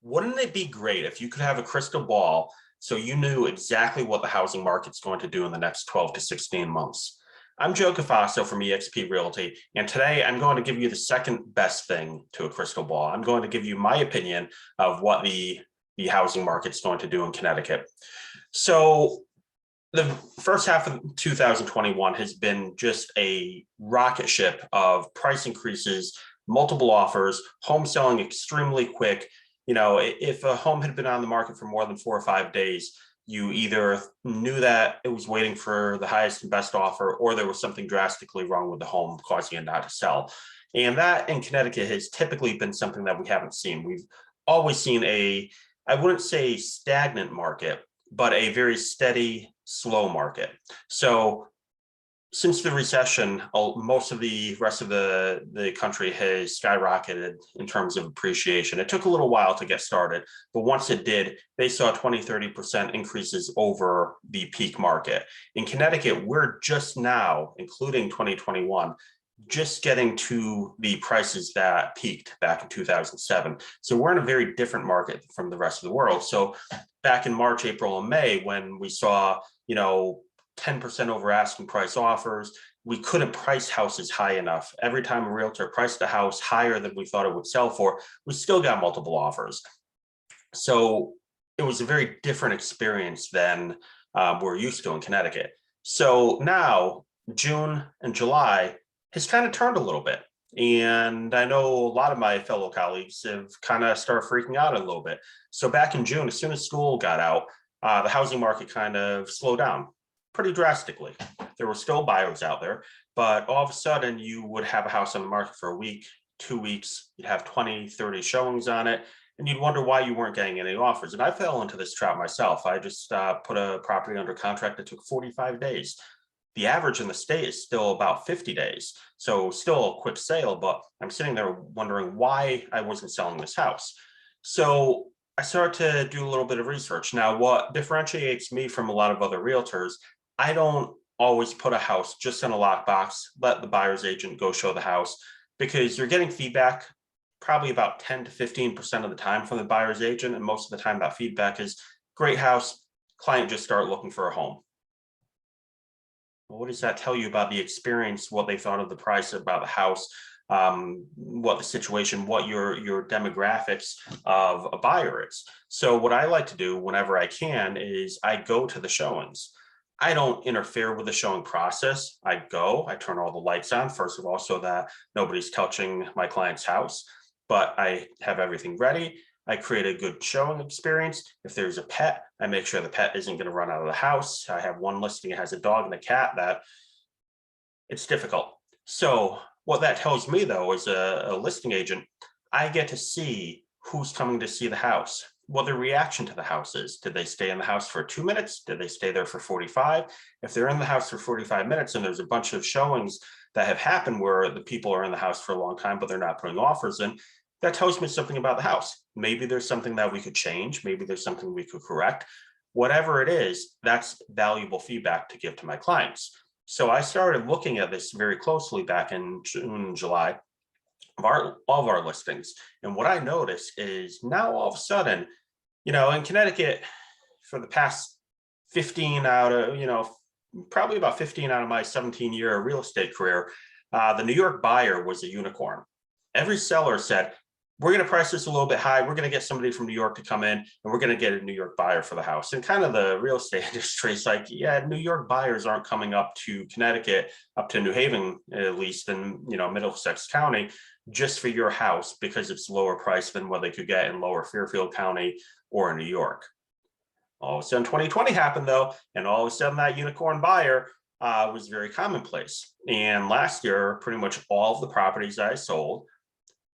Wouldn't it be great if you could have a crystal ball so you knew exactly what the housing market's going to do in the next 12 to 16 months? I'm Joe Cafasso from eXp Realty, and today I'm going to give you the second best thing to a crystal ball. I'm going to give you my opinion of what the housing market's going to do in Connecticut. So the first half of 2021 has been just a rocket ship of price increases, multiple offers, home selling extremely quick. If a home had been on the market for more than 4 or 5 days, you either knew that it was waiting for the highest and best offer, or there was something drastically wrong with the home causing it not to sell. And that in Connecticut has typically been something that we haven't seen. We've always seen I wouldn't say stagnant market, but a very steady, slow market. So since the recession, most of the rest of the country has skyrocketed in terms of appreciation. It took a little while to get started, but once it did, they saw 20–30% increases over the peak market. In Connecticut, we're just now, including 2021, just getting to the prices that peaked back in 2007. So we're in a very different market from the rest of the world. So back in March, April, and May, when we saw, 10% over asking price offers, we couldn't price houses high enough. Every time a realtor priced a house higher than we thought it would sell for, we still got multiple offers. So it was a very different experience than we're used to in Connecticut. So now June and July has kind of turned a little bit. And I know a lot of my fellow colleagues have kind of started freaking out a little bit. So back in June, as soon as school got out, the housing market kind of slowed down pretty drastically. There were still buyers out there, but all of a sudden you would have a house on the market for a week, 2 weeks, you'd have 20, 30 showings on it, and you'd wonder why you weren't getting any offers. And I fell into this trap myself. I just put a property under contract that took 45 days. The average in the state is still about 50 days. So still a quick sale, but I'm sitting there wondering why I wasn't selling this house. So I started to do a little bit of research. Now, what differentiates me from a lot of other realtors, I don't always put a house just in a lockbox, let the buyer's agent go show the house, because you're getting feedback probably about 10 to 15% of the time from the buyer's agent. And most of the time that feedback is great house, client just start looking for a home. Well, what does that tell you about the experience, what they thought of the price, about the house, what the situation, what your demographics of a buyer is? So what I like to do whenever I can is I go to the showings. I don't interfere with the showing process. I turn all the lights on, first of all, so that nobody's touching my client's house, but I have everything ready. I create a good showing experience. If there's a pet, I make sure the pet isn't going to run out of the house. I have one listing, it has a dog and a cat, that it's difficult. So what that tells me, though, as a listing agent, I get to see who's coming to see the house, what their reaction to the house is. Did they stay in the house for 2 minutes? Did they stay there for 45? If they're in the house for 45 minutes and there's a bunch of showings that have happened where the people are in the house for a long time, but they're not putting offers in, that tells me something about the house. Maybe there's something that we could change. Maybe there's something we could correct. Whatever it is, that's valuable feedback to give to my clients. So I started looking at this very closely back in June and July of all of our listings. And what I noticed is now all of a sudden, in Connecticut, for the past 15 out of, probably about 15 out of my 17-year real estate career, the New York buyer was a unicorn. Every seller said, we're going to price this a little bit high. We're going to get somebody from New York to come in, and we're going to get a New York buyer for the house. And kind of the real estate industry is like, yeah, New York buyers aren't coming up to Connecticut, up to New Haven, at least in, Middlesex County, just for your house because it's lower price than what they could get in lower Fairfield County or in New York. All of a sudden 2020 happened, though, and all of a sudden that unicorn buyer was very commonplace. And last year, pretty much all of the properties I sold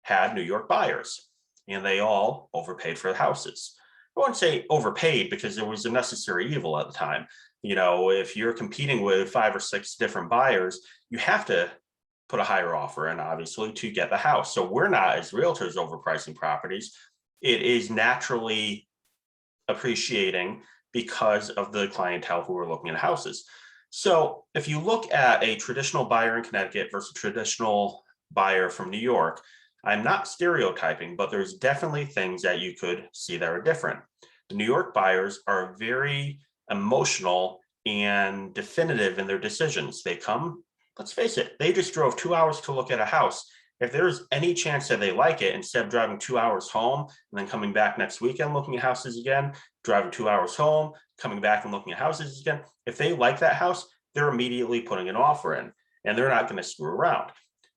had New York buyers, and they all overpaid for the houses. I wouldn't say overpaid because it was a necessary evil at the time. If you're competing with 5 or 6 different buyers, you have to put a higher offer in, obviously, to get the house. So we're not, as realtors, overpricing properties. It is naturally appreciating because of the clientele who are looking at houses. So if you look at a traditional buyer in Connecticut versus a traditional buyer from New York, I'm not stereotyping, but there's definitely things that you could see that are different. The New York buyers are very emotional and definitive in their decisions. They come, let's face it, they just drove 2 hours to look at a house. If there's any chance that they like it, instead of driving 2 hours home and then coming back next weekend looking at houses again, driving 2 hours home, coming back and looking at houses again, if they like that house, they're immediately putting an offer in and they're not going to screw around.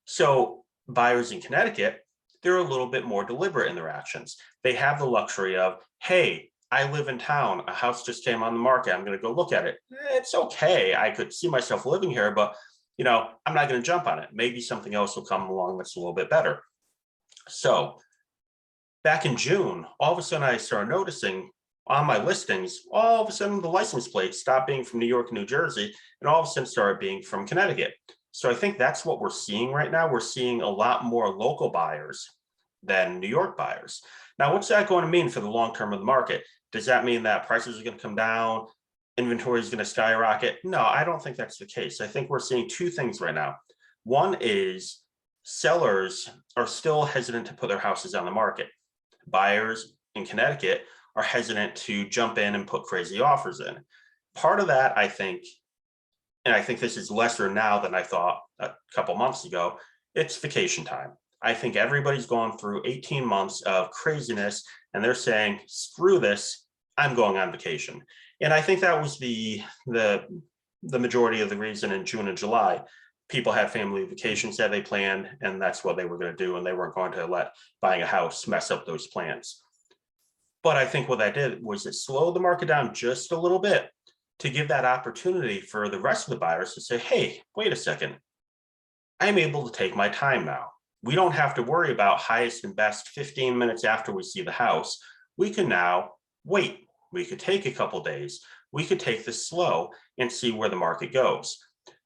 So buyers in Connecticut, they're a little bit more deliberate in their actions. They have the luxury of, hey, I live in town, a house just came on the market, I'm going to go look at it. It's okay, I could see myself living here, but I'm not going to jump on it. Maybe something else will come along that's a little bit better. So back in June, all of a sudden I started noticing on my listings, all of a sudden the license plates stopped being from New York and New Jersey, and all of a sudden started being from Connecticut. So I think that's what we're seeing right now. We're seeing a lot more local buyers than New York buyers. Now, what's that going to mean for the long term of the market? Does that mean that prices are going to come down? Inventory is going to skyrocket? No, I don't think that's the case. I think we're seeing two things right now. One is sellers are still hesitant to put their houses on the market. Buyers in Connecticut are hesitant to jump in and put crazy offers in. Part of that, I think, and I think this is lesser now than I thought a couple months ago, it's vacation time. I think everybody's gone through 18 months of craziness and they're saying, screw this, I'm going on vacation. And I think that was the majority of the reason in June and July. People had family vacations that they planned, and that's what they were going to do, and they weren't going to let buying a house mess up those plans. But I think what that did was it slowed the market down just a little bit to give that opportunity for the rest of the buyers to say, hey, wait a second, I'm able to take my time now. We don't have to worry about highest and best 15 minutes after we see the house. We can now wait. We could take a couple days. We could take this slow and see where the market goes.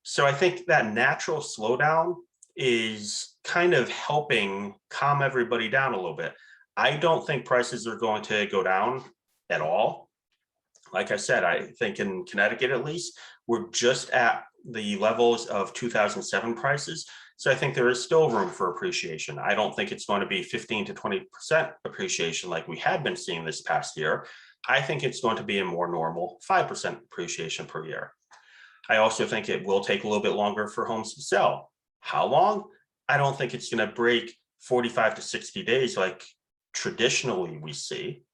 So I think that natural slowdown is kind of helping calm everybody down a little bit. I don't think prices are going to go down at all. Like I said, I think in Connecticut, at least, we're just at the levels of 2007 prices. So I think there is still room for appreciation. I don't think it's going to be 15 to 20% appreciation like we had been seeing this past year. I think it's going to be a more normal 5% appreciation per year. I also think it will take a little bit longer for homes to sell. How long? I don't think it's going to break 45 to 60 days like traditionally we see,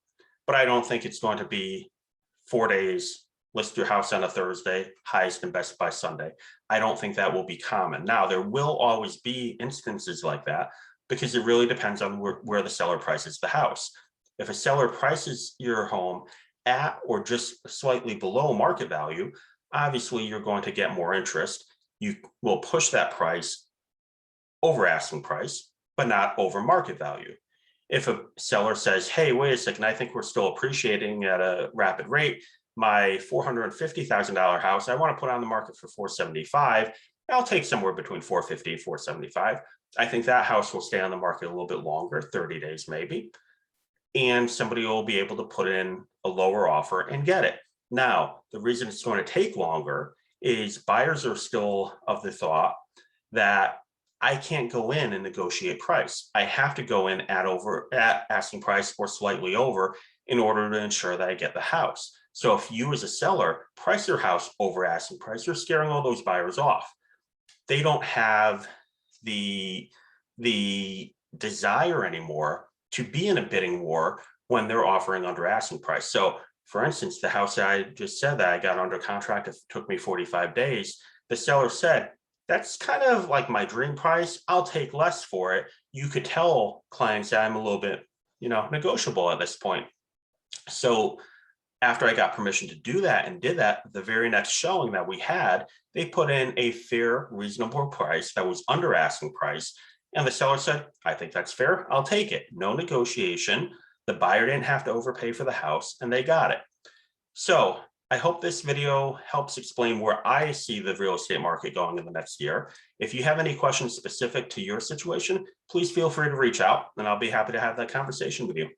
but I don't think it's going to be 4 days, list your house on a Thursday, highest and best by Sunday. I don't think that will be common. Now, there will always be instances like that because it really depends on where the seller prices the house. If a seller prices your home at or just slightly below market value, obviously you're going to get more interest. You will push that price over asking price, but not over market value. If a seller says, hey, wait a second, I think we're still appreciating at a rapid rate. My $450,000 house, I want to put on the market for $475,000. I'll take somewhere between $450,000 and $475,000. I think that house will stay on the market a little bit longer, 30 days maybe. And somebody will be able to put in a lower offer and get it. Now, the reason it's going to take longer is buyers are still of the thought that I can't go in and negotiate price. I have to go in at asking price or slightly over in order to ensure that I get the house. So if you as a seller price your house over asking price, you're scaring all those buyers off. They don't have the desire anymore to be in a bidding war when they're offering under asking price. So for instance, the house I just said that I got under contract, it took me 45 days. The seller said, that's kind of like my dream price. I'll take less for it. You could tell clients that I'm a little bit, negotiable at this point. So after I got permission to do that and did that, the very next showing that we had, they put in a fair, reasonable price that was under asking price. And the seller said, I think that's fair. I'll take it. No negotiation. The buyer didn't have to overpay for the house and they got it. So I hope this video helps explain where I see the real estate market going in the next year. If you have any questions specific to your situation, please feel free to reach out and I'll be happy to have that conversation with you.